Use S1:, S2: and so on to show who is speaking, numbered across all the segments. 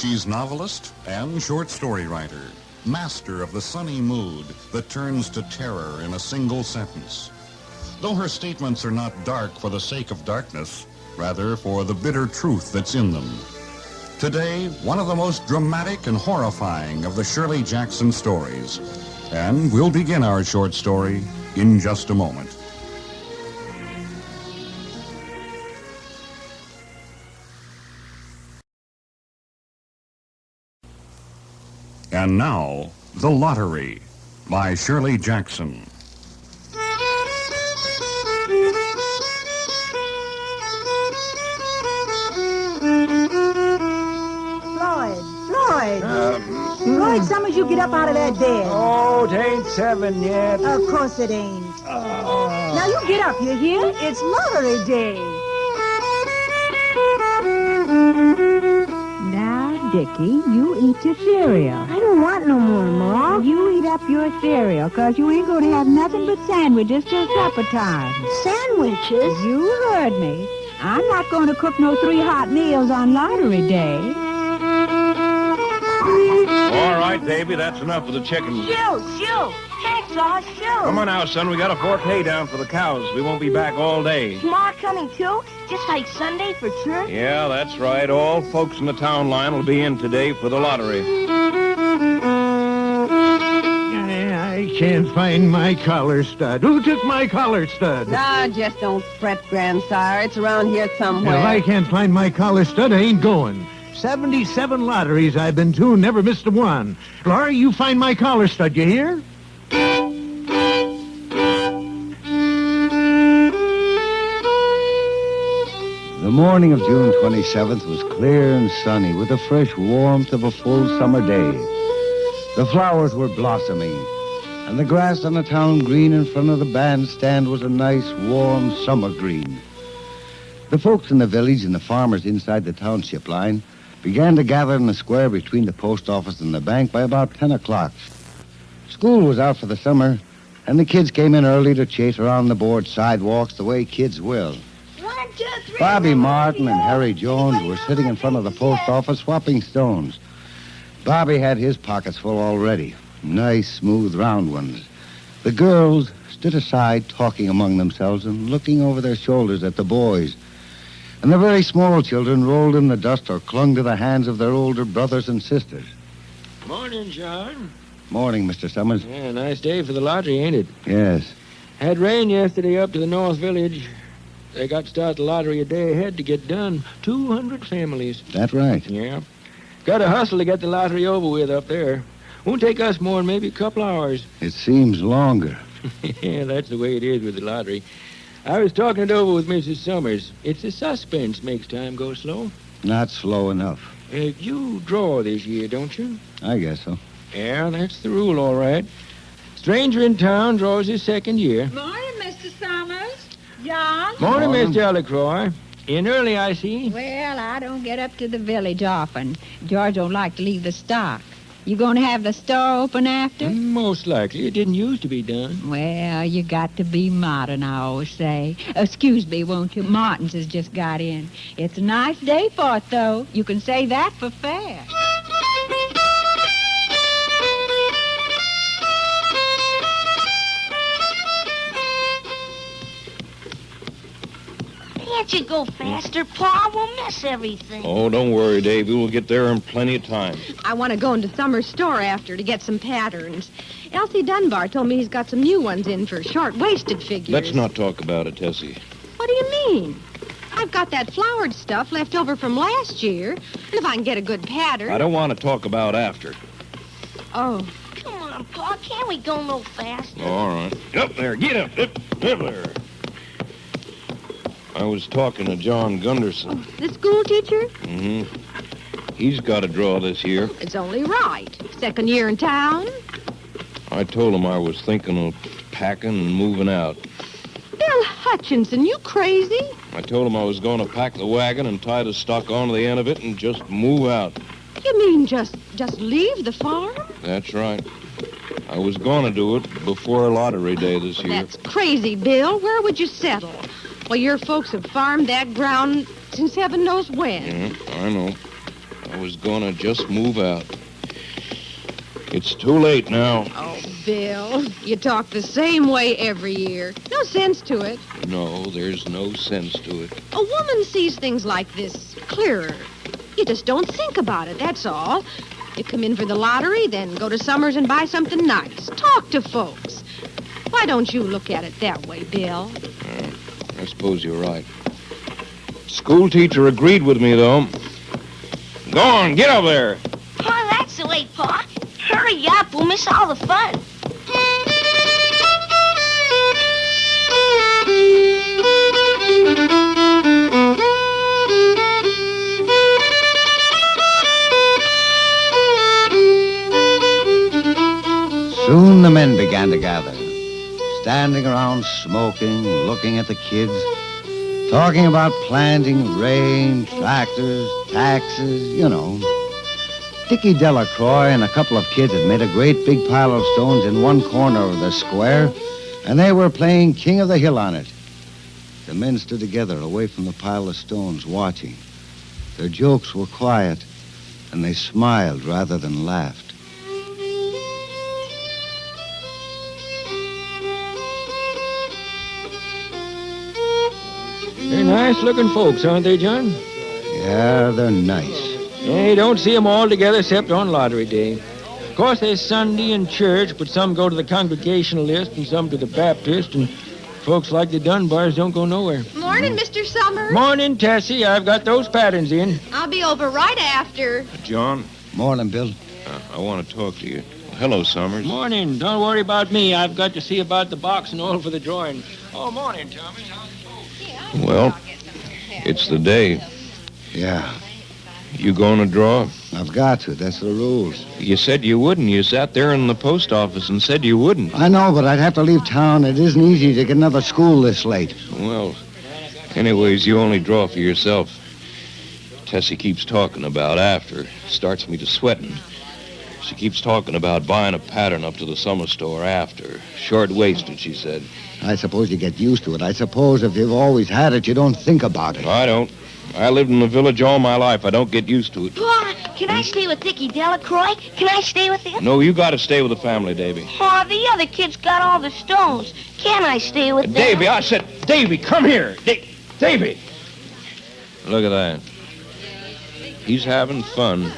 S1: She's novelist and short story writer, master of the sunny mood that turns to terror in a single sentence. Though her statements are not dark for the sake of darkness, rather for the bitter truth that's in them. Today, one of the most dramatic and horrifying of the Shirley Jackson stories. And we'll begin our short story in just a moment. And now, The Lottery by Shirley Jackson.
S2: Floyd Summers, you get up out of that bed.
S3: Oh, it ain't 7 yet.
S2: Of course it ain't. Now you get up, you hear? It's lottery day.
S4: Now, Dickie, you eat your cereal.
S2: I don't want no more, Ma.
S4: You eat up your cereal, 'cause you ain't going to have nothing but sandwiches till supper time.
S2: Sandwiches?
S4: You heard me. I'm not going to cook no 3 hot meals on lottery day.
S3: All right, Davy, that's enough of the chicken.
S2: Shoo! Hacksaw, shoo!
S3: Come on now, son. We got to fork hay down for the cows. We won't be back all day.
S2: Ma coming too? Just like Sunday for church?
S3: Yeah, that's right. All folks in the town line will be in today for the lottery.
S5: I can't find my collar stud. Who took my collar stud?
S6: Nah, just don't fret, grandsire. It's around here somewhere.
S5: If I can't find my collar stud, I ain't going. 77 lotteries I've been to, never missed a one. Laurie, you find my collar stud, you hear?
S7: The morning of June 27th was clear and sunny with the fresh warmth of a full summer day. The flowers were blossoming, and the grass on the town green in front of the bandstand was a nice, warm summer green. The folks in the village and the farmers inside the township line began to gather in the square between the post office and the bank by about 10 o'clock. School was out for the summer, and the kids came in early to chase around the board sidewalks the way kids will.
S2: 1, 2, 3.
S7: Bobby Martin and Harry Jones were sitting in front of the post office swapping stones. Bobby had his pockets full already, nice, smooth, round ones. The girls stood aside talking among themselves and looking over their shoulders at the boys. And the very small children rolled in the dust or clung to the hands of their older brothers and sisters.
S8: Morning, John.
S7: Morning, Mr. Summers.
S8: Yeah, nice day for the lottery, ain't it?
S7: Yes.
S8: Had rain yesterday up to the North Village. They got to start the lottery a day ahead to get done. 200 families.
S7: That right?
S8: Yeah. Got to hustle to get the lottery over with up there. Won't take us more than maybe a couple hours.
S7: It seems longer.
S8: Yeah, that's the way it is with the lottery. I was talking it over with Mrs. Summers. It's the suspense makes time go slow.
S7: Not slow enough.
S8: You draw this year, don't you?
S7: I guess so.
S8: Yeah, that's the rule, all right. Stranger in town draws his second year.
S4: Morning, Mr. Summers. John?
S8: Morning,
S7: Morning.
S8: Miss Delacroix. In early, I see.
S4: Well, I don't get up to the village often. George don't like to leave the stock. You going to have the store open after?
S8: Most likely. It didn't used to be done.
S4: Well, you got to be modern, I always say. Excuse me, won't you? Martin's has just got in. It's a nice day for it, though. You can say that for fair.
S2: Can't you go faster, Pa? We'll miss everything.
S3: Oh, don't worry, Davy. We'll get there in plenty of time.
S6: I want to go into Summer's store after to get some patterns. Elsie Dunbar told me he's got some new ones in for short-waisted figures.
S3: Let's not talk about it, Tessie.
S6: What do you mean? I've got that flowered stuff left over from last year. And if I can get a good pattern...
S3: I don't want to talk about after.
S6: Oh.
S2: Come on, Pa. Can't we go no faster?
S3: All right. Up there. Get up. Up there. I was talking to John Gunderson.
S6: The school teacher?
S3: Mm-hmm. He's got a draw this year.
S6: It's only right. Second year in town.
S3: I told him I was thinking of packing and moving out.
S6: Bill Hutchinson, you crazy?
S3: I told him I was going to pack the wagon and tie the stock onto the end of it and just move out.
S6: You mean just leave the farm?
S3: That's right. I was going to do it before lottery day this year.
S6: That's crazy, Bill. Where would you settle? Well, your folks have farmed that ground since heaven knows when.
S3: I know. I was gonna just move out. It's too late now.
S6: Oh, Bill, you talk the same way every year. No sense to it.
S3: No, there's no sense to it.
S6: A woman sees things like this clearer. You just don't think about it, that's all. You come in for the lottery, then go to Summers and buy something nice. Talk to folks. Why don't you look at it that way, Bill?
S3: I suppose you're right. School teacher agreed with me, though. Go on, get up there.
S9: Oh, that's the way, Pa. Hurry up, we'll miss all the fun.
S7: Soon the men began to gather, standing around smoking, looking at the kids, talking about planting, rain, tractors, taxes, you know. Dickie Delacroix and a couple of kids had made a great big pile of stones in one corner of the square, and they were playing King of the Hill on it. The men stood together away from the pile of stones, watching. Their jokes were quiet, and they smiled rather than laughed.
S8: They're nice-looking folks, aren't they, John?
S7: Yeah, they're nice.
S8: Yeah, you don't see 'em all together except on lottery day. Of course, there's Sunday in church, but some go to the Congregationalist and some to the Baptist, and folks like the Dunbars don't go nowhere.
S6: Morning, Mr. Summers.
S8: Morning, Tessie. I've got those patterns in.
S6: I'll be over right after.
S3: John,
S7: Morning, Bill.
S3: I want to talk to you. Hello, Summers.
S8: Morning. Don't worry about me. I've got to see about the box and all for the drawing. Oh, morning, Tommy. How's it going?
S3: Well, it's the day.
S7: Yeah,
S3: You going to draw?
S7: I've got to. That's the rules.
S3: You said you wouldn't. You sat there in the post office and said you wouldn't.
S7: I know, but I'd have to leave town. It isn't easy to get another school this late.
S3: Well, anyways, you only draw for yourself. Tessie keeps talking about after. Starts me to sweating. She keeps talking about buying a pattern up to the summer store after. Short-waisted, she said.
S7: I suppose you get used to it. I suppose if you've always had it, you don't think about it.
S3: I don't. I lived in the village all my life. I don't get used to it.
S9: Pa, can I stay with Dickie Delacroix? Can I stay with him?
S3: No, you got to stay with the family, Davy.
S9: Pa, the other kids got all the stones. Can I stay with them?
S3: Davy, I said, Davy, come here. Davy. Look at that. He's having fun.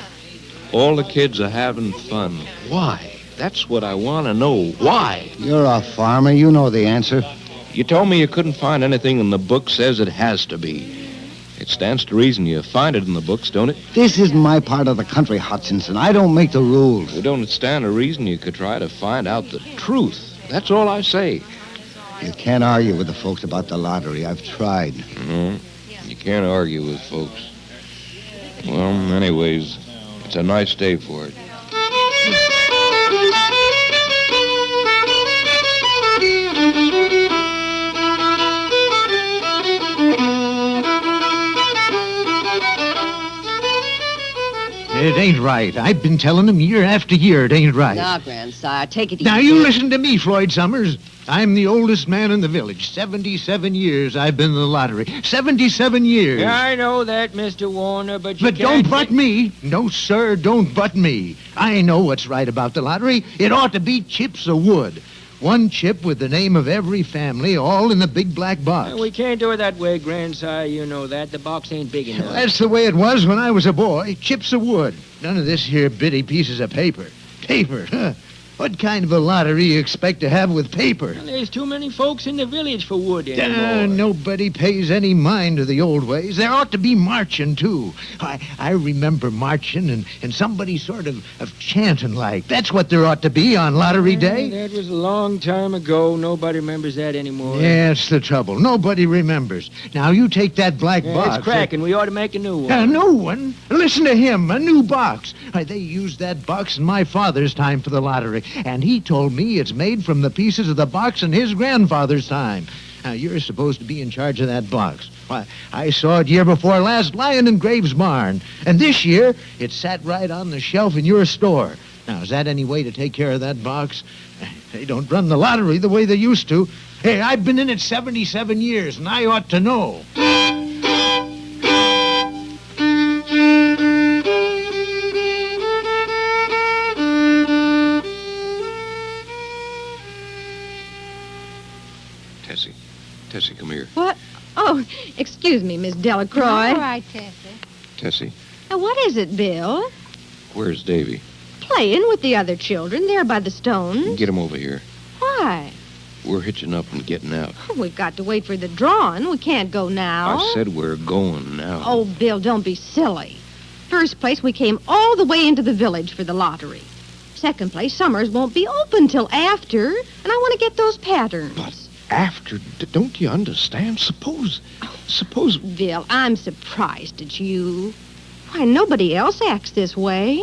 S3: All the kids are having fun. Why? That's what I want to know. Why?
S7: You're a farmer. You know the answer.
S3: You told me you couldn't find anything in the book says it has to be. It stands to reason you find it in the books, don't it?
S7: This isn't my part of the country, Hutchinson. I don't make the rules.
S3: We don't stand to reason you could try to find out the truth. That's all I say.
S7: You can't argue with the folks about the lottery. I've tried.
S3: No, you can't argue with folks. Well, anyways, it's a nice day for it.
S5: It ain't right. I've been telling them year after year it ain't right.
S2: Now, grandsire, take it easy.
S5: Now, you listen to me, Floyd Summers. I'm the oldest man in the village. 77 years I've been in the lottery. 77 years.
S8: Yeah, I know that, Mr. Warner, but you
S5: But
S8: can't...
S5: don't butt me. No, sir, don't butt me. I know what's right about the lottery. It ought to be chips of wood. One chip with the name of every family, all in the big black box.
S8: We can't do it that way, grandsire. You know that. The box ain't big enough.
S5: That's the way it was when I was a boy. Chips of wood. None of this here bitty pieces of paper. Paper, huh? What kind of a lottery you expect to have with paper?
S8: Well, there's too many folks in the village for wood anymore.
S5: Nobody pays any mind to the old ways. There ought to be marching, too. I remember marching and somebody sort of chanting like. That's what there ought to be on lottery day.
S8: That was a long time ago. Nobody remembers that anymore.
S5: Yeah, that's the trouble. Nobody remembers. Now, you take that black box.
S8: It's cracking. We ought to make a new one.
S5: A new one? Listen to him, a new box. They used that box in my father's time for the lottery, and he told me it's made from the pieces of the box in his grandfather's time. Now, you're supposed to be in charge of that box. Why, I saw it year before last lying in Graves' barn, and this year it sat right on the shelf in your store. Now, is that any way to take care of that box? They don't run the lottery the way they used to. Hey, I've been in it 77 years, and I ought to know.
S3: Tessie, come here.
S6: What? Oh, excuse me, Miss Delacroix.
S4: All right, Tessie.
S3: Tessie,
S6: Now, what is it, Bill?
S3: where's Davy?
S6: Playing with the other children there by the stones.
S3: Get him over here.
S6: Why?
S3: We're hitching up and getting out.
S6: We've got to wait for the drawing. We can't go now.
S3: I said we're going now.
S6: Oh, Bill, don't be silly. First place, we came all the way into the village for the lottery. Second place, Summers won't be open till after, and I want to get those patterns.
S3: But after, don't you understand? Suppose...
S6: Bill, I'm surprised at you. Why, nobody else acts this way.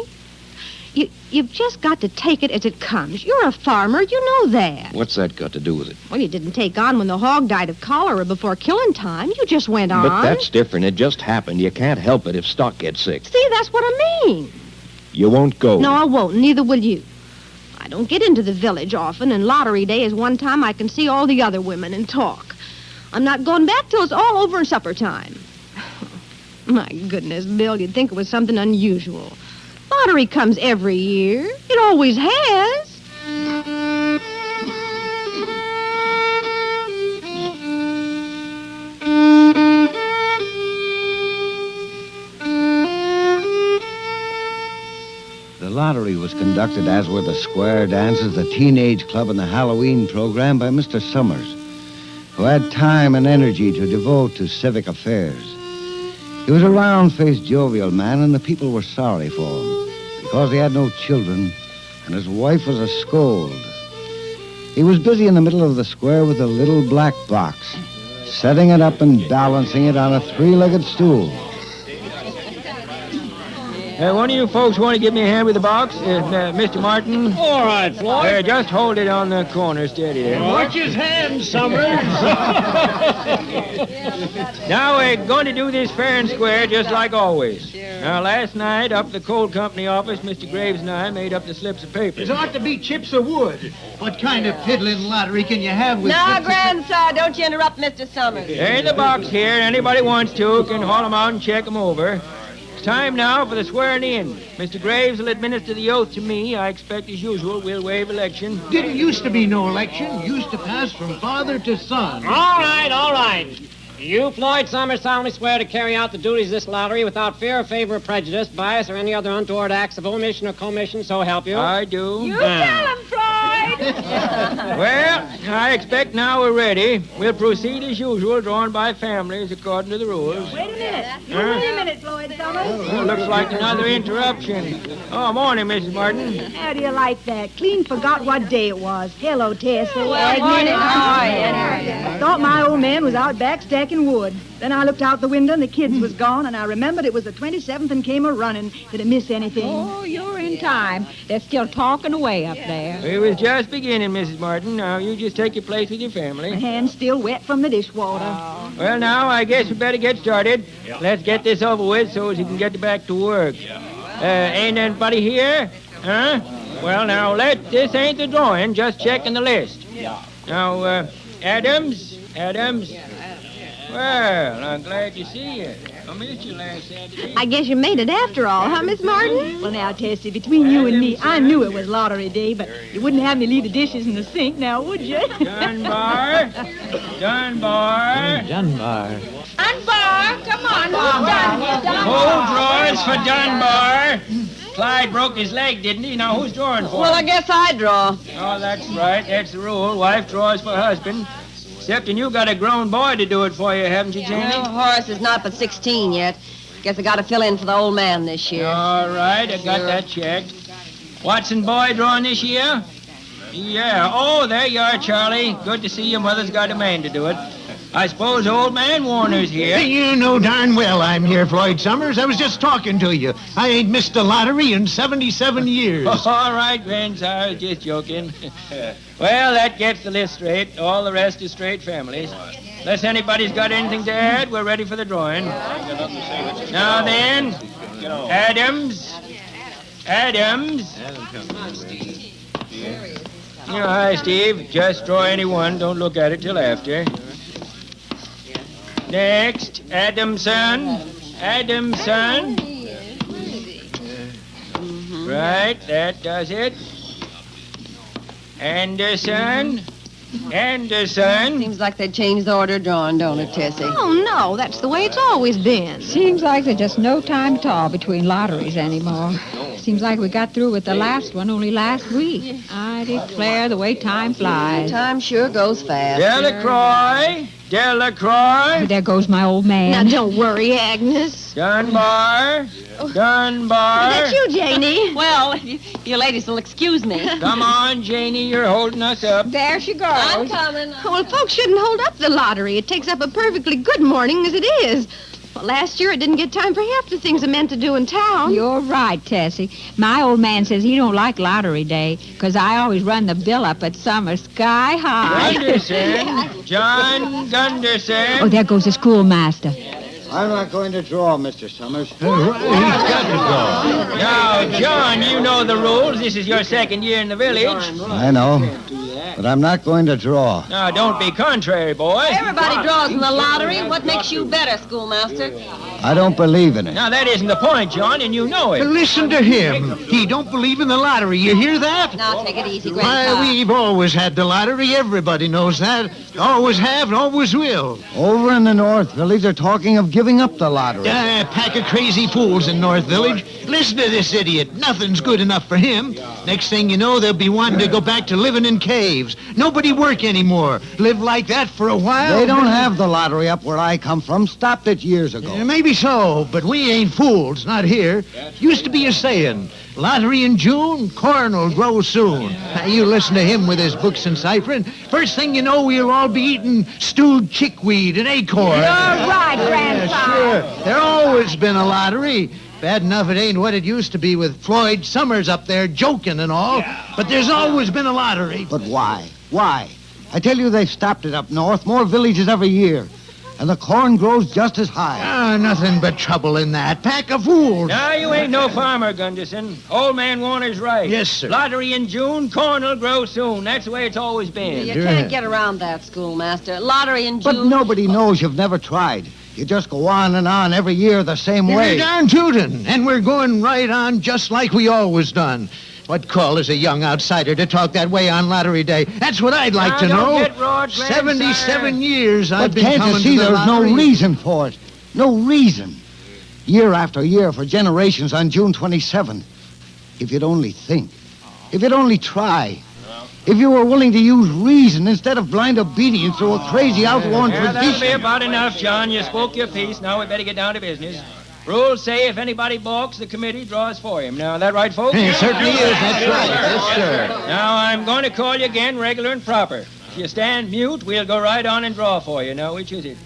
S6: You've just got to take it as it comes. You're a farmer. You know that.
S3: What's that got to do with it?
S6: Well, you didn't take on when the hog died of cholera before killing time. You just went on.
S3: But that's different. It just happened. You can't help it if stock gets sick.
S6: See, that's what I mean.
S3: You won't go.
S6: No, I won't. Neither will you. I don't get into the village often, and lottery day is one time I can see all the other women and talk. I'm not going back till it's all over in supper time. My goodness, Bill, you'd think it was something unusual. Lottery comes every year. It always has.
S7: The lottery was conducted, as were the square dances, the teenage club, and the Halloween program by Mr. Summers, who had time and energy to devote to civic affairs. He was a round-faced, jovial man, and the people were sorry for him because he had no children, and his wife was a scold. He was busy in the middle of the square with a little black box, setting it up and balancing it on a three-legged stool.
S8: One of you folks want to give me a hand with the box? Mr. Martin?
S10: All right, Floyd.
S8: Just hold it on the corner steady there.
S10: Watch his hand, Summers.
S8: Now we're going to do this fair and square just like always. Now, last night, up at the coal company office, Mr. Graves and I made up the slips of paper.
S5: It ought to be chips of wood. What kind of piddling lottery can you have with...
S11: Now, grandsire, don't you interrupt Mr. Summers.
S8: They're in the box here. Anybody wants to can haul them out and check them over. It's time now for the swearing in. Mr. Graves will administer the oath to me. I expect, as usual, we'll waive election.
S5: Didn't used to be no election. Used to pass from father to son.
S10: All right. You, Floyd Summers, solemnly swear to carry out the duties of this lottery without fear or favor of prejudice, bias, or any other untoward acts of omission or commission, so help you?
S8: I do.
S4: You tell him, Floyd.
S8: Well, I expect now we're ready. We'll proceed as usual, drawn by families according to the rules.
S2: Wait a minute. Wait a minute, Floyd Summers.
S8: Well, looks like another interruption. Oh, morning, Mrs. Martin.
S2: How do you like that? Clean forgot what day it was. Hello, Tessie.
S11: yeah.
S2: I thought my old man was out back stacking wood. Then I looked out the window and the kids was gone, and I remembered it was the 27th and came a-running. Did I miss anything?
S4: Oh, you're in time. They're still talking away up there.
S8: It was just beginning, Mrs. Martin. Now, you just take your place with your family.
S2: My hand's still wet from the dishwater.
S8: Well, now, I guess we better get started. Let's get this over with so as you can get back to work. Ain't anybody here? Huh? Well, now, this ain't the drawing, just checking the list. Now, Adams? Well, I'm glad to see you. I missed you last Saturday.
S6: I guess you made it after all, huh, Miss Martin?
S2: Well, now, Tessie, between you and me, I knew it was lottery day, but you wouldn't have me leave the dishes in the sink now, would you?
S8: Dunbar.
S5: Dunbar.
S11: Dunbar, come on.
S8: Hold drawers for Dunbar. Clyde broke his leg, didn't he? Now, who's drawing for
S11: Well, I
S8: him?
S11: guess I draw.
S8: Oh, that's right. That's the rule. Wife draws for husband. Excepting you got a grown boy to do it for you, haven't you, Janie?
S11: Well, Horace is not but 16 yet. Guess I got to fill in for the old man this year.
S8: All right, I got that checked. Watson boy drawing this year? Yeah. Oh, there you are, Charlie. Good to see your mother's got a man to do it. I suppose old man Warner's here.
S5: You know darn well I'm here, Floyd Summers. I was just talking to you. I ain't missed a lottery in 77 years.
S8: All right, grandsire, I was just joking. Well, that gets the list straight. All the rest is straight families. Unless anybody's got anything to add, we're ready for the drawing. Now then, Adams. Hi, Steve. Just draw any one. Don't look at it till after. Next, Adamson. Right, that does it. Anderson. Anderson.
S11: Seems like they changed the order of drawing, don't it, Tessie?
S6: Oh, no, that's the way it's always been.
S4: Seems like there's just no time at all between lotteries anymore. Seems like we got through with the last one only last week. I declare the way time flies.
S11: Time sure goes fast.
S8: Delacroix. Delacroix.
S4: There goes my old man.
S6: Now, don't worry, Agnes.
S8: Dunbar. Dunbar.
S6: That's you, Janie.
S11: Well, you ladies will excuse me.
S8: Come on, Janie, you're holding us up.
S4: There she goes.
S11: I'm coming.
S6: Well, folks shouldn't hold up the lottery. It takes up a perfectly good morning as it is. Well, last year it didn't get time for half the things I meant to do in town.
S4: You're right, Tessie. My old man says he don't like lottery day because I always run the bill up at summer sky high.
S8: Gunderson. John Gunderson.
S4: Oh, there goes the schoolmaster.
S7: I'm not going to draw, Mr. Summers.
S5: He's got to go.
S8: Now, John, you know the rules. This is your second year in the village.
S7: I know, but I'm not going to draw.
S8: Now, don't be contrary, boy.
S11: Everybody draws in the lottery. What makes you better, schoolmaster?
S7: I don't believe in it.
S8: Now, that isn't the point, John, and you know it.
S5: Listen to him. He don't believe in the lottery. You hear that?
S11: Now, take it easy,
S5: Why,
S11: Grandpa.
S5: we've always had the lottery. Everybody knows that. Always have and always will.
S7: Over in the North Village, they're talking of giving up the lottery.
S5: A pack of crazy fools in North Village. Listen to this idiot. Nothing's good enough for him. Next thing you know, they'll be wanting to go back to living in caves. Nobody work anymore. Live like that for a while.
S7: They don't have the lottery up where I come from. Stopped it years ago.
S5: Maybe so, but we ain't fools, not here. Used to be a saying, lottery in June, corn'll grow soon. Now, you listen to him with his books and ciphering. First thing you know, we'll all be eating stewed chickweed and acorn.
S4: You're right, Grandpa.
S5: Sure. There always been a lottery. Bad enough it ain't what it used to be with Floyd Summers up there joking and all. But there's always been a lottery.
S7: But why? Why? I tell you, they've stopped it up north. More villages every year. And the corn grows just as high.
S5: Nothing but trouble in that. Pack of fools.
S8: Now, you ain't no farmer, Gunderson. Old man Warner's right.
S5: Yes, sir.
S8: Lottery in June, corn'll grow soon. That's the way it's always been.
S11: You can't get around that, schoolmaster. Lottery in June.
S7: But nobody knows you've never tried. You just go on and on every year the same way.
S5: You're darn tootin', and we're going right on just like we always done. What call is a young outsider to talk that way on lottery day? That's what I'd like to
S8: Now,
S5: know.
S8: don't get wroth,
S5: 77 years I've
S7: But
S5: been
S7: can't
S5: coming
S7: you see
S5: to the
S7: there's no
S5: lottery.
S7: reason for it? No reason. Year after year for generations on June 27th. If you'd only think. If you'd only try. If you were willing to use reason instead of blind obedience to a crazy outworn
S8: Yeah, that'll be
S7: tradition.
S8: about enough, John. You spoke your piece. Now we better get down to business. Rules say if anybody balks, the committee draws for him. Now, that right, folks?
S5: It certainly is. That's right. Yes, sir.
S8: Now, I'm going to call you again regular and proper. If you stand mute, we'll go right on and draw for you. Now, which is it?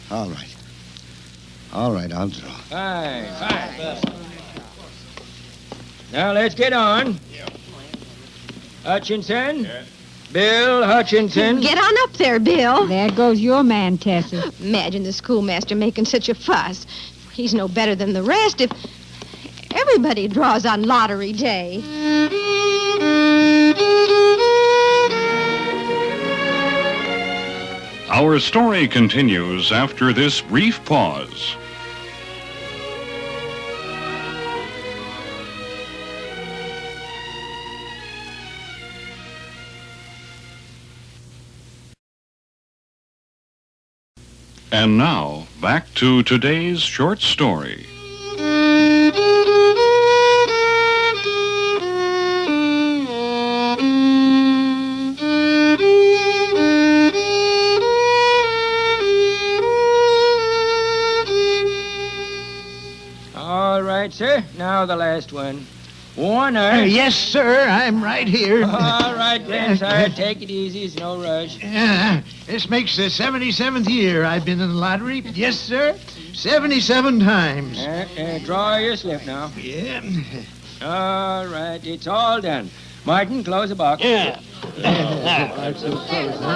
S7: All right. All right, I'll draw.
S8: Fine, fine. Now, let's get on. Hutchinson. Bill Hutchinson.
S6: Get on up there, Bill.
S4: There goes your man, Tessie.
S6: Imagine the schoolmaster making such a fuss. He's no better than the rest if everybody draws on lottery day.
S1: Our story continues after this brief pause. And now, back to today's short story.
S8: All right, sir. Now the last one. Warner.
S5: Yes, sir. I'm right here.
S8: All right, grandsire. Take it easy. It's no rush.
S5: This makes the 77th year I've been in the lottery. Yes, sir. 77 times.
S8: Draw your slip now.
S5: Yeah.
S8: All right. It's all done. Martin, close the box.
S10: Yeah.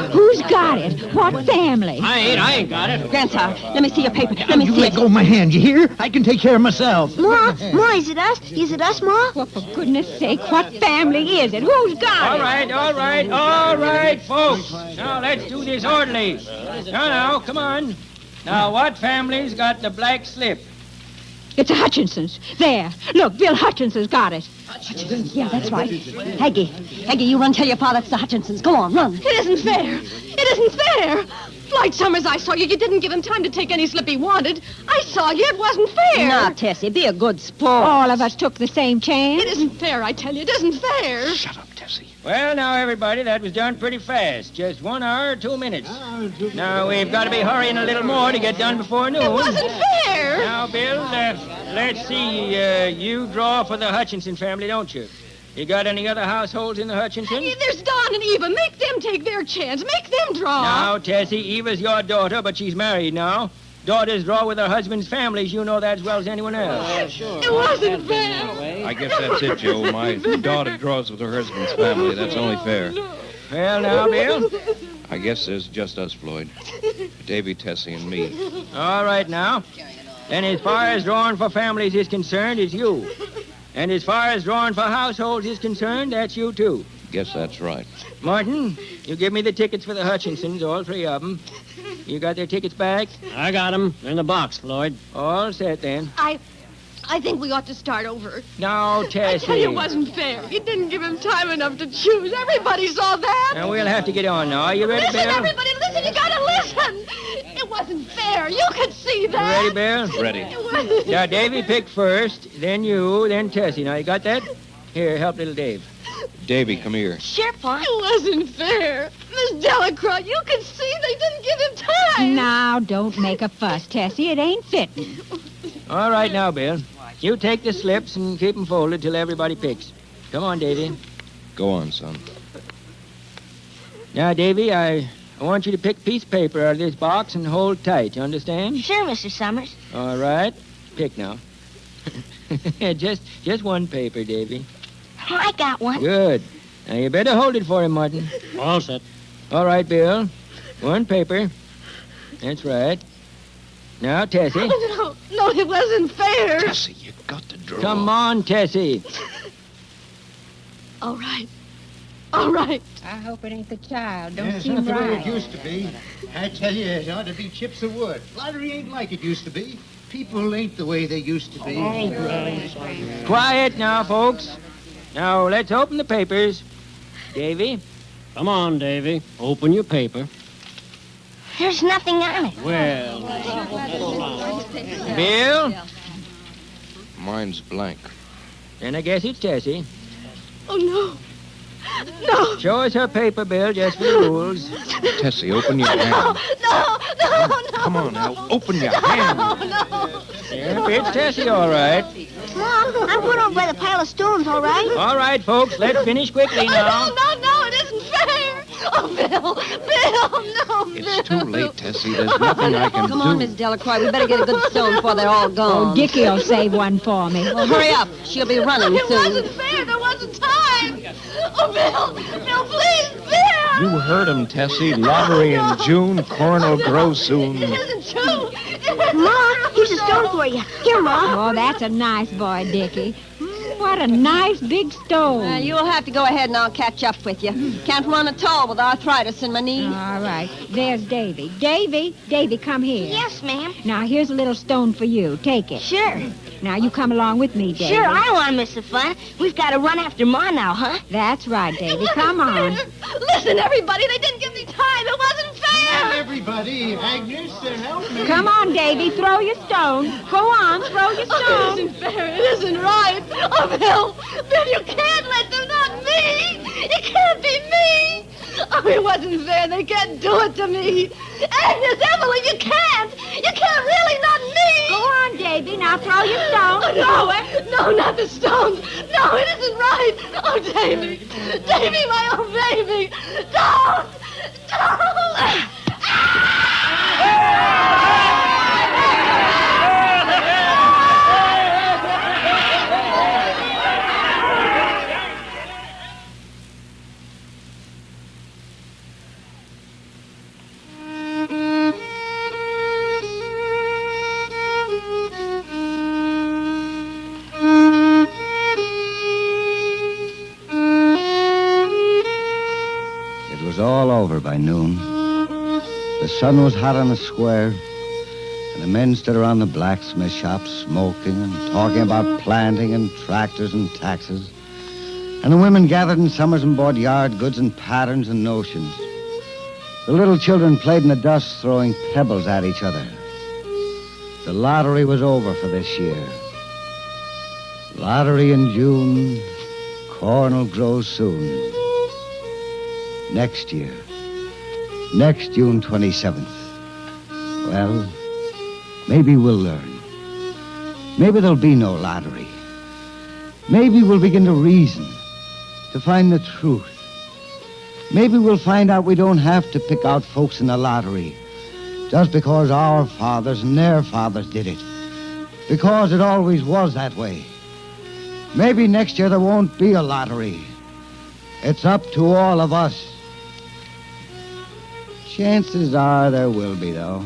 S4: Who's got it? What family?
S10: I ain't got it.
S11: Grandpa, let me see your paper. Let me
S5: You
S11: see
S5: let
S11: it.
S5: go of my hand, you hear? I can take care of myself.
S9: Ma, is it us? Is it us, Ma?
S4: Well, for goodness sake, what family is it? Who's got it?
S8: All right, folks. Now, let's do this orderly. Now, come on. Now, what family's got the black slip?
S4: It's the Hutchinsons. There. Look, Bill Hutchinson's got it.
S11: Yeah, that's right. Aggie, you run tell your father it's the Hutchinsons. Go on, run.
S6: It isn't fair. It isn't fair. Floyd Summers, I saw you. You didn't give him time to take any slip he wanted. I saw you. It wasn't fair.
S11: Now, Tessie, be a good sport.
S4: All of us took the same chance.
S6: It isn't fair, I tell you. It isn't fair.
S3: Shut up, Tessie.
S8: Well, now, everybody, that was done pretty fast. Just 1 hour, 2 minutes. Now, we've got to be hurrying a little more to get done before noon.
S6: It wasn't fair.
S8: Now, Bill, let's see. You draw for the Hutchinson family, don't you? You got any other households in the Hutchinsons?
S6: There's Don and Eva. Make them take their chance. Make them draw.
S8: Now, Tessie, Eva's your daughter, but she's married now. Daughters draw with their husbands' families. You know that as well as anyone else.
S6: It wasn't fair.
S3: I guess that's it, Joe. My daughter draws with her husband's family. That's only fair.
S8: Well, now, Bill.
S3: I guess there's just us, Floyd. Davy, Tessie, and me.
S8: All right, now. And as far as drawing for families is concerned, it's you. And as far as drawing for households is concerned, that's you, too.
S3: Guess that's right.
S8: Martin, you give me the tickets for the Hutchinsons, all 3 of them. You got their tickets back?
S10: I got 'em. They're in the box, Floyd.
S8: All set, then.
S6: I think we ought to start over.
S8: No, Tessie.
S6: I tell you, it wasn't fair. You didn't give him time enough to choose. Everybody saw that.
S8: Now, we'll have to get on now. Are you ready,
S6: Listen,
S8: Bill?
S6: everybody, listen. You gotta listen. It wasn't fair. You could see
S8: You
S6: that.
S8: ready, Bill?
S3: Ready.
S6: It wasn't.
S8: Now, Davy picked first, then you, then Tessie. Now, you got that? Here, help little Dave.
S3: Davy, come here.
S9: Sure, Pa.
S6: It wasn't fair. Miss Delacroix, you could see they didn't give him time.
S4: Now, don't make a fuss, Tessie. It ain't fitting.
S8: All right, now, Bill. You take the slips and keep them folded till everybody picks. Come on, Davy.
S3: Go on, son.
S8: Now, Davy, I want you to pick a piece of paper out of this box and hold tight. You understand?
S9: Sure, Mr. Summers.
S8: All right. Pick now. just one paper, Davy.
S9: Oh, I got one.
S8: Good. Now, you better hold it for him, Martin.
S10: All set.
S8: All right, Bill. One paper. That's right. Now, Tessie.
S6: No, it wasn't fair.
S3: Tessie, you got to draw.
S8: Come on, Tessie.
S6: All right. All right.
S4: I hope it ain't the child. Don't
S5: It's
S4: seem
S5: not the way it
S4: right.
S5: used to be. I tell you, it ought to be chips of wood. Lottery ain't like it used to be. People ain't the way they used to be.
S8: Quiet now, folks. Now, let's open the papers. Davy.
S10: Come on, Davy. Open your paper.
S9: There's nothing on it.
S10: Well,
S8: Bill.
S3: Mine's blank.
S8: Then I guess it's Tessie.
S6: Oh, no. No.
S8: Show us her paper, Bill, just for the rules.
S3: Tessie, open your hand.
S6: No.
S3: Come on now, open your hand.
S6: No.
S8: Yep, it's Tessie, all right.
S9: Mom, I'm put over by the pile of stones, all right?
S8: All right, folks, let's finish quickly now.
S6: No, it isn't fair. Oh, Bill, no,
S3: It's too late, Tessie. There's nothing I can
S11: Come on,
S3: do.
S11: Miss Delacroix. We better get a good stone before they're all gone.
S4: Oh, Dickie'll save one for me.
S11: Well, hurry up. She'll be running
S6: It
S11: soon.
S6: wasn't fair. There wasn't time. Oh, Bill, please, Bill.
S3: You heard him, Tessie. Lottery in June, corn will grow soon.
S6: It isn't true.
S9: Mom, here's a stone for you. Here, Mom.
S4: Oh, that's a nice boy, Dickie. What a nice big stone.
S11: You'll have to go ahead and I'll catch up with you. Can't run at all with arthritis in my knee.
S4: All right. There's Davy. Davy, come here.
S9: Yes, ma'am.
S4: Now, here's a little stone for you. Take it.
S9: Sure.
S4: Now, you come along with me, Davy.
S9: Sure, I don't want to miss the fun. We've got to run after Ma now, huh?
S4: That's right, Davy. Come on.
S6: Listen, everybody, they didn't give me time. It wasn't fair.
S5: Everybody, Agnes, help me.
S4: Come on, Davy. Throw your stone. Go on, throw your
S6: Oh,
S4: stone.
S6: it isn't fair. It isn't right. Oh, Bill, you can't let them, not me. It can't be me. Oh, it wasn't fair. They can't do it to me. Agnes, Emily, you can't. You can't really, not me.
S4: Go on, Davy. Now throw your stone.
S6: Oh, no, not the stones. No, it isn't right. Oh, Davy, my own baby. Don't.
S7: It was all over by noon. The sun was hot on the square, and And the men stood around the blacksmith shop smoking and talking about planting and tractors and taxes. And the women gathered in summers and bought yard goods and patterns and notions. The little children played in the dust, throwing pebbles at each other. The lottery was over for this year. Lottery in June, corn'll grow soon. Next year, next June 27th. Well, maybe we'll learn. Maybe there'll be no lottery. Maybe we'll begin to reason, to find the truth. Maybe we'll find out we don't have to pick out folks in the lottery just because our fathers and their fathers did it. Because it always was that way. Maybe next year there won't be a lottery. It's up to all of us. Chances are there will be, though.